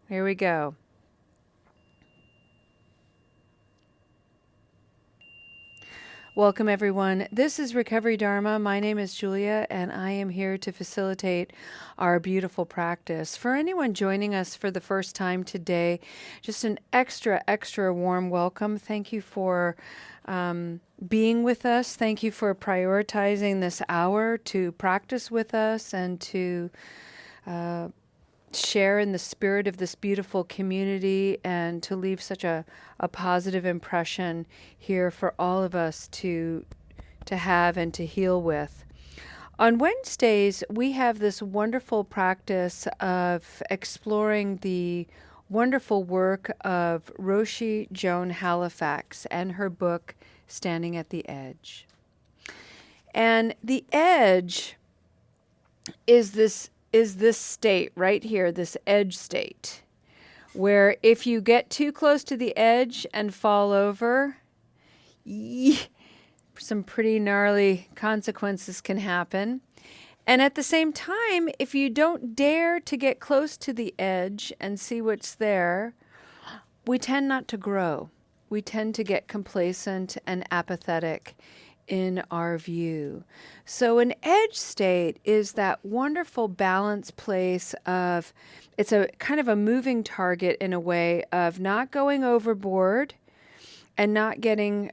Here we go. Welcome, everyone. This is Recovery Dharma. My name is Julia, and I am here to facilitate our beautiful practice. For anyone joining us for the first time today, just an extra warm welcome. Thank you for being with us. Thank you for prioritizing this hour to practice with us and to share in the spirit of this beautiful community and to leave such a positive impression here for all of us to have and to heal with. On Wednesdays, we have this wonderful practice of exploring the wonderful work of Roshi Joan Halifax and her book, Standing at the Edge. And the edge is this state right here, this edge state, where if you get too close to the edge and fall over, some pretty gnarly consequences can happen. And at the same time, if you don't dare to get close to the edge and see what's there, we tend not to grow. We tend to get complacent and apathetic in our view. So an edge state is that wonderful balance place of, it's a kind of a moving target in a way of not going overboard and not getting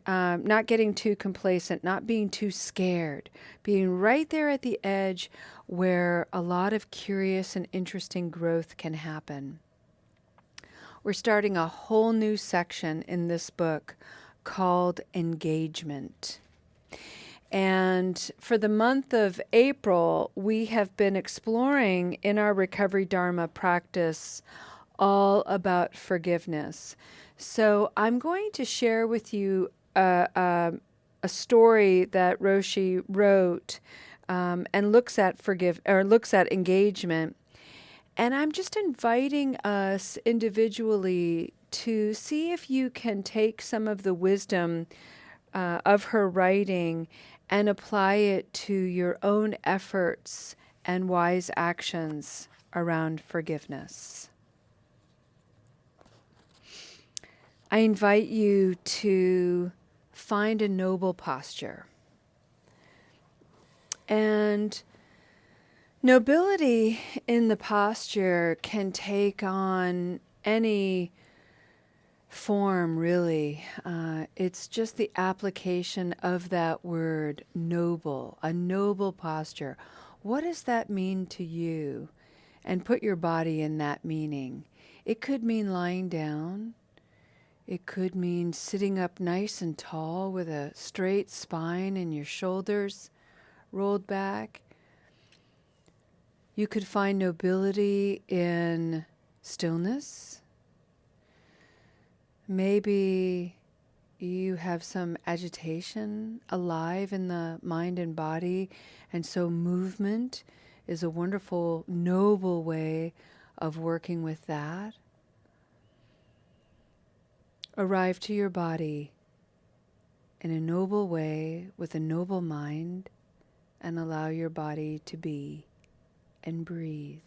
too complacent, not being too scared, being right there at the edge where a lot of curious and interesting growth can happen. We're starting a whole new section in this book called Engagement. And for the month of April, we have been exploring in our Recovery Dharma practice all about forgiveness. So I'm going to share with you a story that Roshi wrote and looks at engagement. And I'm just inviting us individually to see if you can take some of the wisdom of her writing and apply it to your own efforts and wise actions around forgiveness. I invite you to find a noble posture. And nobility in the posture can take on any form, really. It's just the application of that word, noble, a noble posture. What does that mean to you? And put your body in that meaning. It could mean lying down. It could mean sitting up nice and tall with a straight spine and your shoulders rolled back. You could find nobility in stillness. Maybe you have some agitation alive in the mind and body, and so movement is a wonderful, noble way of working with that. Arrive to your body in a noble way with a noble mind and allow your body to be and breathe.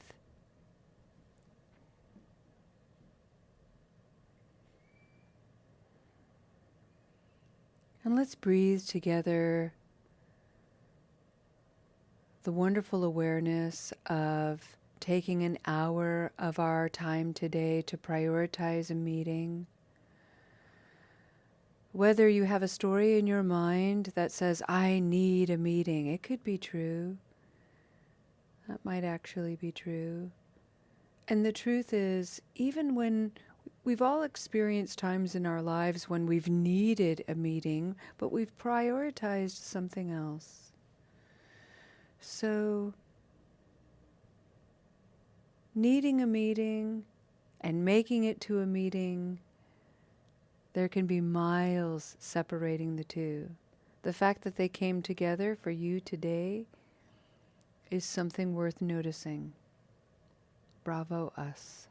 And let's breathe together the wonderful awareness of taking an hour of our time today to prioritize a meeting. Whether you have a story in your mind that says, I need a meeting, it could be true. That might actually be true. And the truth is, even when we've all experienced times in our lives when we've needed a meeting, but we've prioritized something else. So, needing a meeting and making it to a meeting, there can be miles separating the two. The fact that they came together for you today is something worth noticing. Bravo us.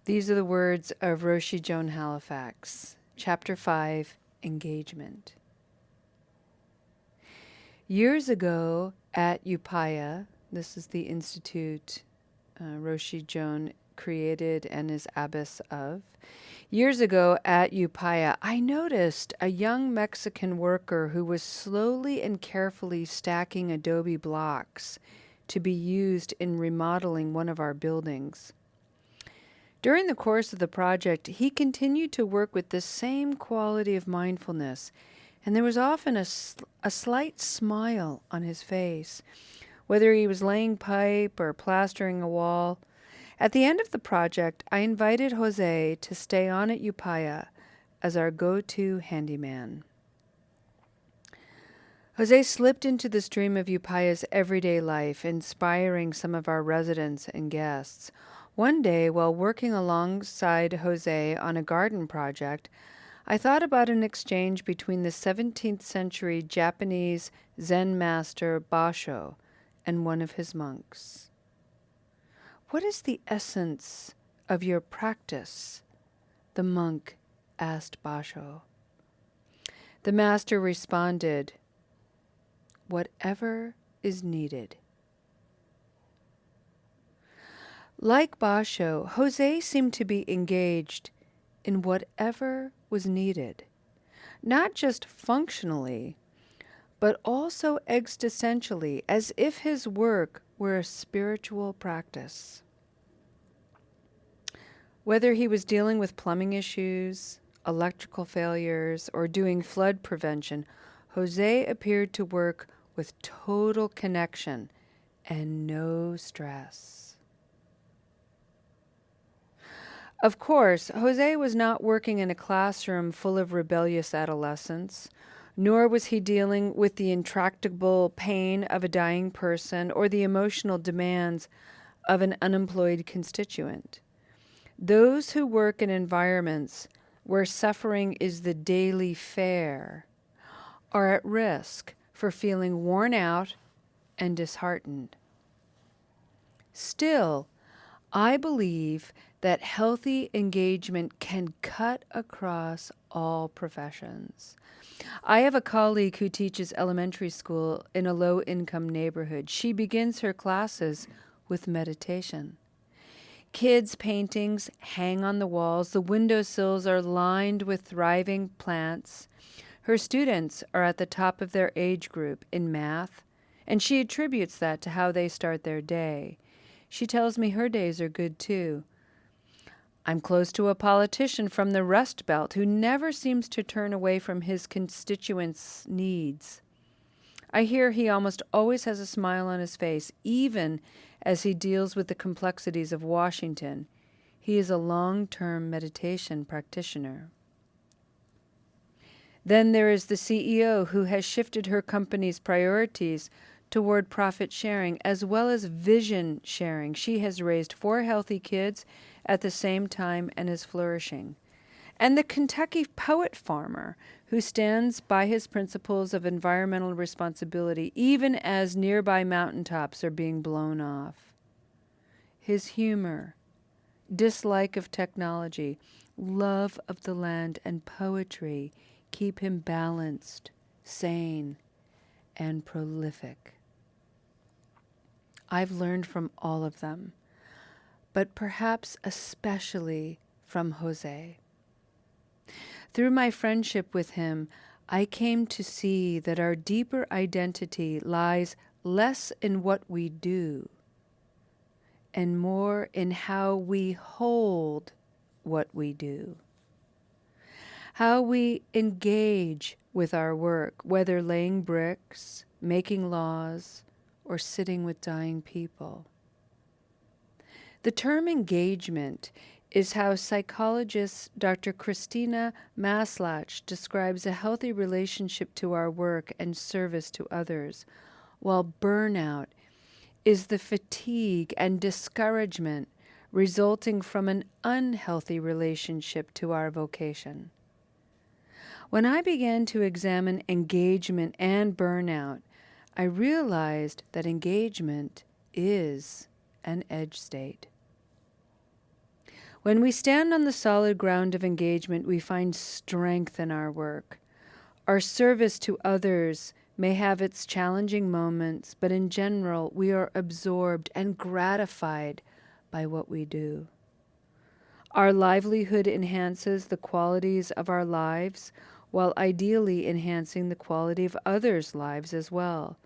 These are the words of Roshi Joan Halifax, Chapter 5, Engagement. Years ago at Upaya, this is the institute Roshi Joan created and is abbess of. Years ago at Upaya, I noticed a young Mexican worker who was slowly and carefully stacking adobe blocks to be used in remodeling one of our buildings. During the course of the project, he continued to work with the same quality of mindfulness, and there was often a slight smile on his face, whether he was laying pipe or plastering a wall. At the end of the project, I invited Jose to stay on at Upaya as our go-to handyman. Jose slipped into the stream of Upaya's everyday life, inspiring some of our residents and guests. One day, while working alongside Jose on a garden project, I thought about an exchange between the 17th century Japanese Zen master Basho and one of his monks. "What is the essence of your practice?" the monk asked Basho. The master responded, "Whatever is needed." Like Basho, Jose seemed to be engaged in whatever was needed, not just functionally, but also existentially, as if his work were a spiritual practice. Whether he was dealing with plumbing issues, electrical failures, or doing flood prevention, Jose appeared to work with total connection and no stress. Of course, Jose was not working in a classroom full of rebellious adolescents, nor was he dealing with the intractable pain of a dying person or the emotional demands of an unemployed constituent. Those who work in environments where suffering is the daily fare are at risk for feeling worn out and disheartened. Still, I believe that healthy engagement can cut across all professions. I have a colleague who teaches elementary school in a low-income neighborhood. She begins her classes with meditation. Kids' paintings hang on the walls. The windowsills are lined with thriving plants. Her students are at the top of their age group in math, and she attributes that to how they start their day. She tells me her days are good too. I'm close to a politician from the Rust Belt who never seems to turn away from his constituents' needs. I hear he almost always has a smile on his face, even as he deals with the complexities of Washington. He is a long-term meditation practitioner. Then there is the CEO who has shifted her company's priorities toward profit sharing as well as vision sharing. She has raised 4 healthy kids at the same time and is flourishing. And the Kentucky poet farmer who stands by his principles of environmental responsibility even as nearby mountaintops are being blown off. His humor, dislike of technology, love of the land, and poetry keep him balanced, sane, and prolific. I've learned from all of them, but perhaps especially from Jose. Through my friendship with him, I came to see that our deeper identity lies less in what we do and more in how we hold what we do. How we engage with our work, whether laying bricks, making laws, or sitting with dying people. The term engagement is how psychologist Dr. Christina Maslach describes a healthy relationship to our work and service to others, while burnout is the fatigue and discouragement resulting from an unhealthy relationship to our vocation. When I began to examine engagement and burnout, I realized that engagement is an edge state. When we stand on the solid ground of engagement, we find strength in our work. Our service to others may have its challenging moments, but in general, we are absorbed and gratified by what we do. Our livelihood enhances the qualities of our lives, while ideally enhancing the quality of others' lives as well.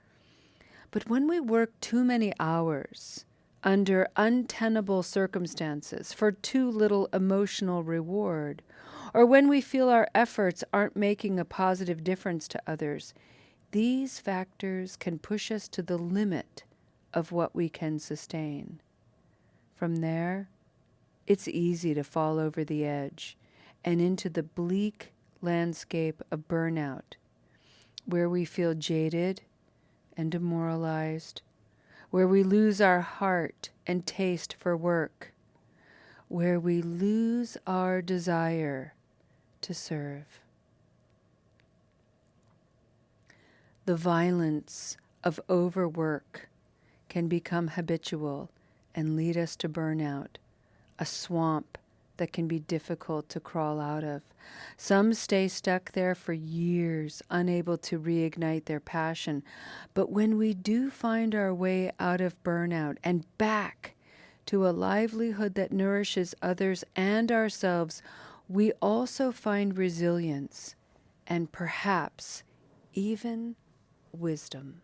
But when we work too many hours under untenable circumstances for too little emotional reward, or when we feel our efforts aren't making a positive difference to others, these factors can push us to the limit of what we can sustain. From there, it's easy to fall over the edge and into the bleak landscape of burnout, where we feel jaded and demoralized, where we lose our heart and taste for work, where we lose our desire to serve. The violence of overwork can become habitual and lead us to burnout, a swamp that can be difficult to crawl out of. Some stay stuck there for years, unable to reignite their passion. But when we do find our way out of burnout and back to a livelihood that nourishes others and ourselves, we also find resilience and perhaps even wisdom.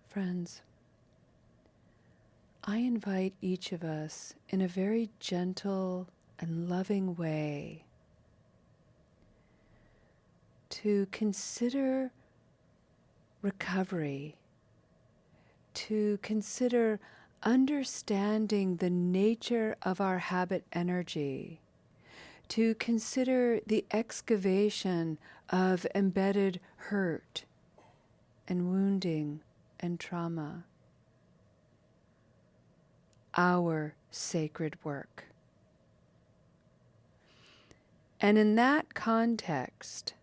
Friends, I invite each of us in a very gentle and loving way to consider recovery, to consider understanding the nature of our habit energy, to consider the excavation of embedded hurt and wounding and trauma, our sacred work. And in that context,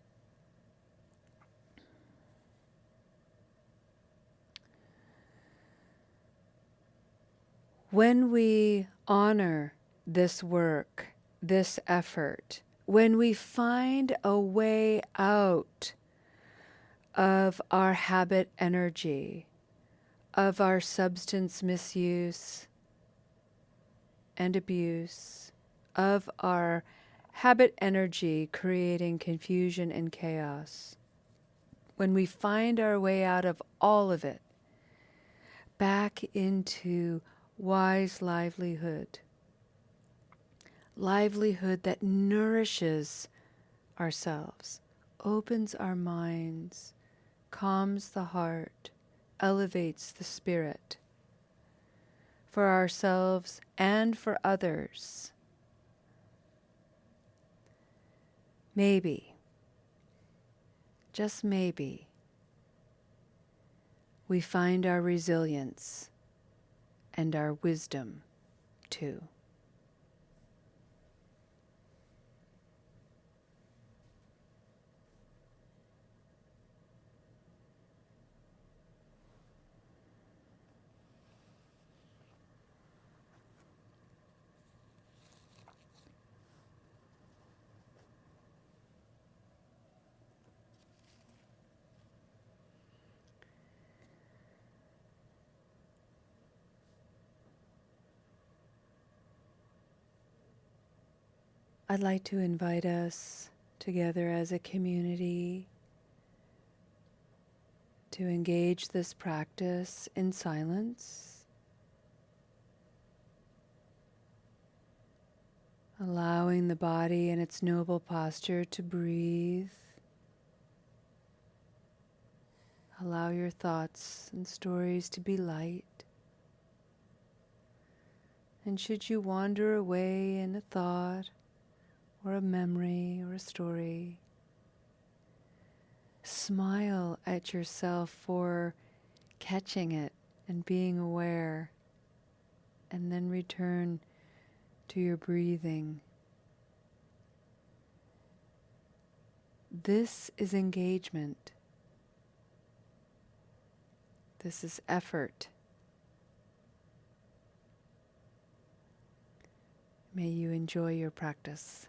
when we honor this work, this effort, when we find a way out of our habit energy, of our substance misuse and abuse, of our habit energy creating confusion and chaos, when we find our way out of all of it, back into wise livelihood, livelihood that nourishes ourselves, opens our minds, calms the heart, elevates the spirit for ourselves and for others. Maybe, just maybe, we find our resilience and our wisdom too. I'd like to invite us together as a community to engage this practice in silence, allowing the body in its noble posture to breathe. Allow your thoughts and stories to be light. And should you wander away in a thought, or a memory, or a story, smile at yourself for catching it and being aware, and then return to your breathing. This is engagement. This is effort. May you enjoy your practice.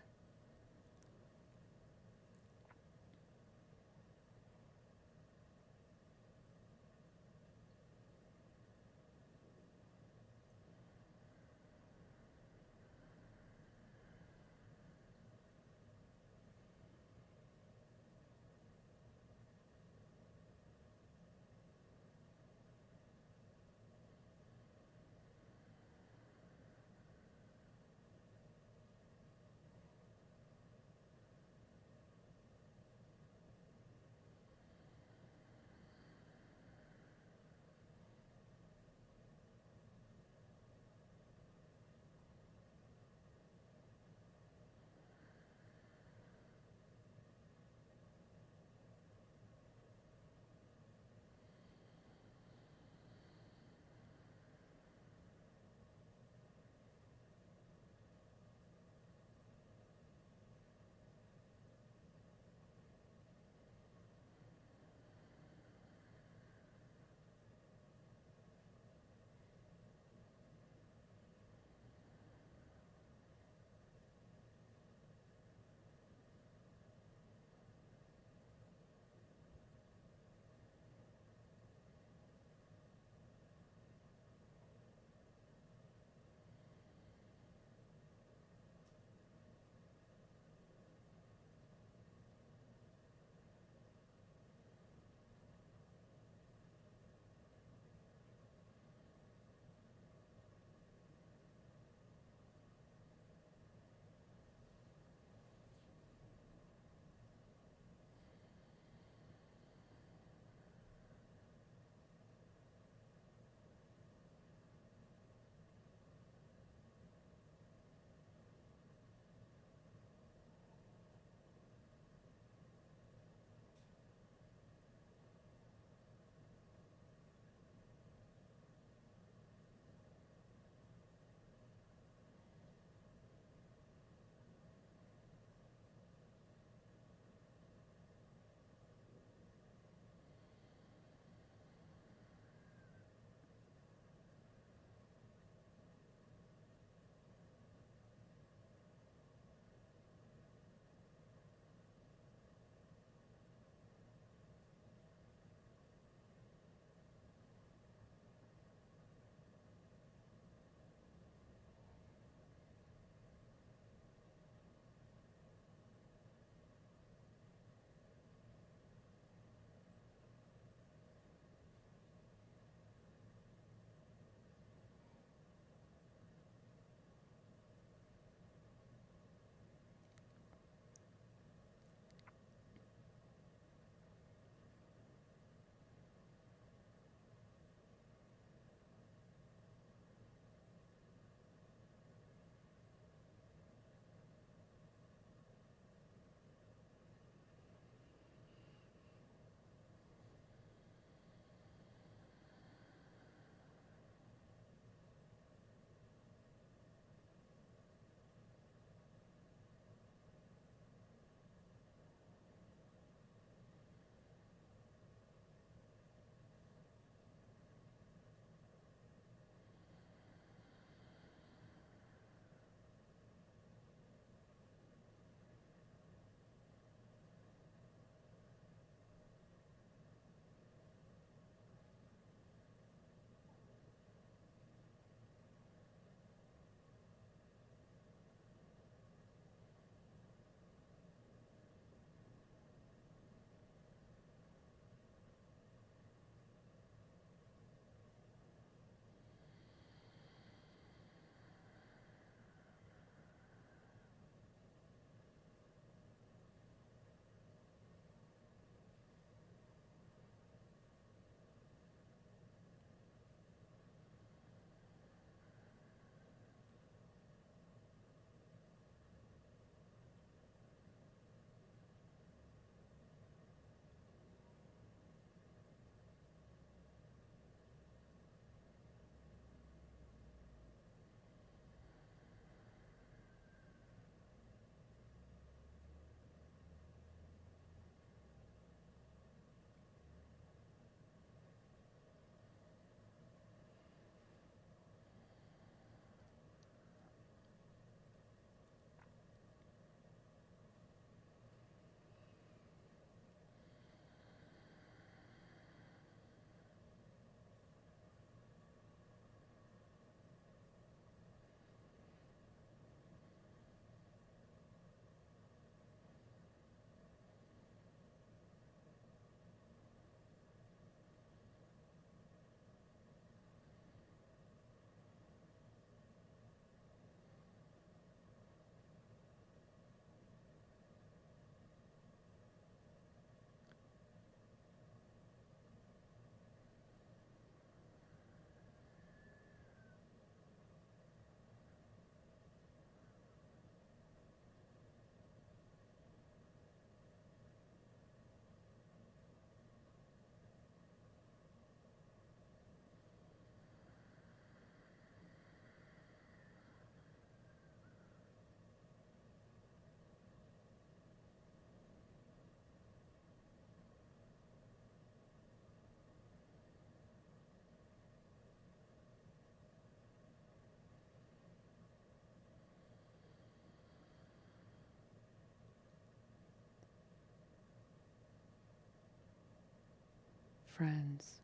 friends.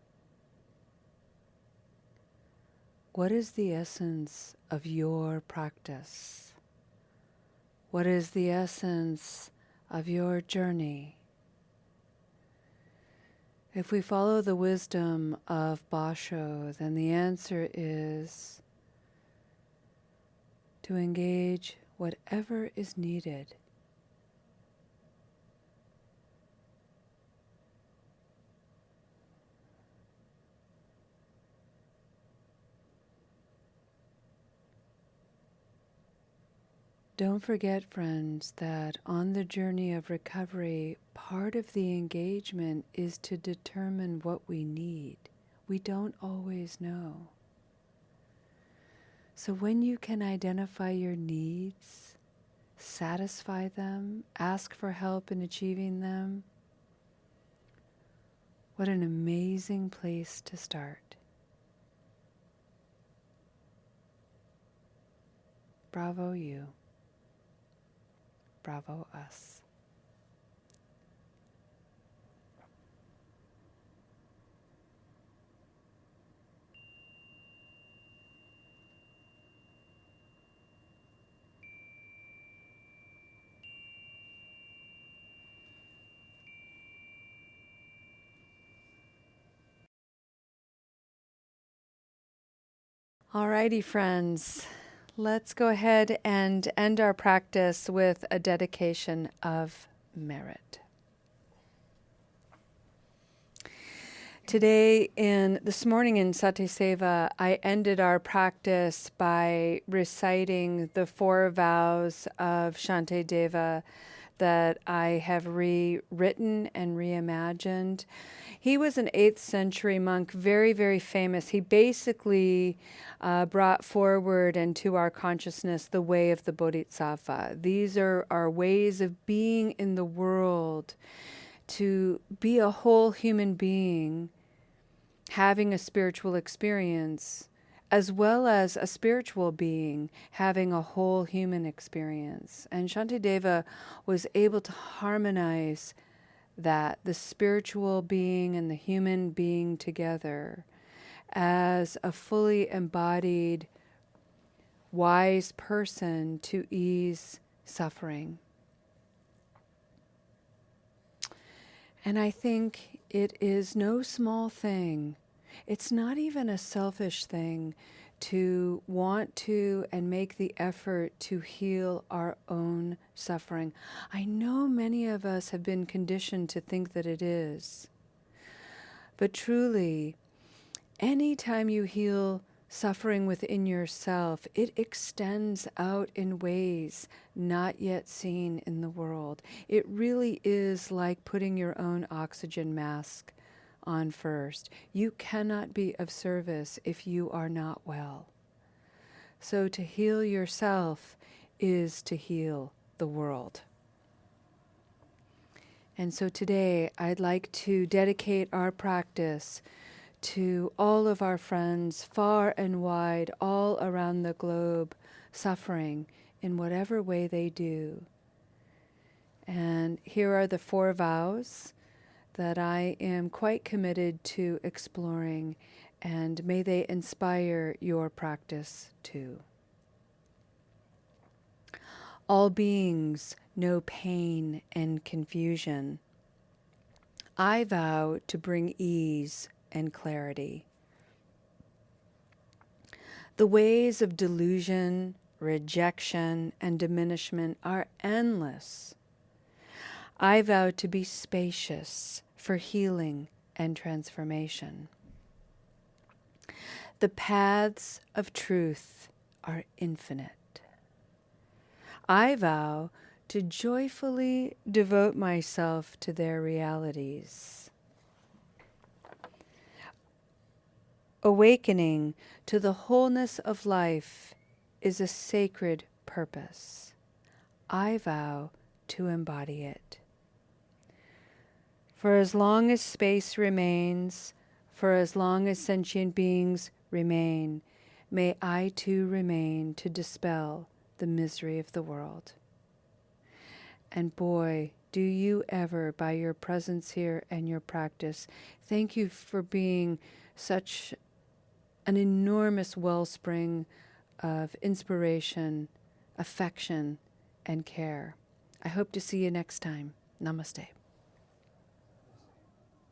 What is the essence of your practice? What is the essence of your journey? If we follow the wisdom of Basho, then the answer is to engage whatever is needed. Don't forget, friends, that on the journey of recovery, part of the engagement is to determine what we need. We don't always know. So when you can identify your needs, satisfy them, ask for help in achieving them, what an amazing place to start. Bravo you. Bravo us. Alrighty, friends. Let's go ahead and end our practice with a dedication of merit. This morning in Satyaseva, I ended our practice by reciting the 4 vows of Shantideva that I have rewritten and reimagined. He was an 8th century monk, very, very famous. He basically brought forward into our consciousness the way of the Bodhisattva. These are our ways of being in the world, to be a whole human being, having a spiritual experience, as well as a spiritual being having a whole human experience. And Shantideva was able to harmonize that, the spiritual being and the human being together, as a fully embodied, wise person to ease suffering. And I think it is no small thing. It's not even a selfish thing to want to and make the effort to heal our own suffering. I know many of us have been conditioned to think that it is. But truly, anytime you heal suffering within yourself, it extends out in ways not yet seen in the world. It really is like putting your own oxygen mask on first. You cannot be of service if you are not well. So to heal yourself is to heal the world. And so today I'd like to dedicate our practice to all of our friends far and wide, all around the globe, suffering in whatever way they do. And here are the 4 vows that I am quite committed to exploring, and may they inspire your practice too. All beings know pain and confusion. I vow to bring ease and clarity. The ways of delusion, rejection, and diminishment are endless. I vow to be spacious for healing and transformation. The paths of truth are infinite. I vow to joyfully devote myself to their realities. Awakening to the wholeness of life is a sacred purpose. I vow to embody it. For as long as space remains, for as long as sentient beings remain, may I too remain to dispel the misery of the world. And boy, do you ever, by your presence here and your practice. Thank you for being such an enormous wellspring of inspiration, affection, and care. I hope to see you next time. Namaste.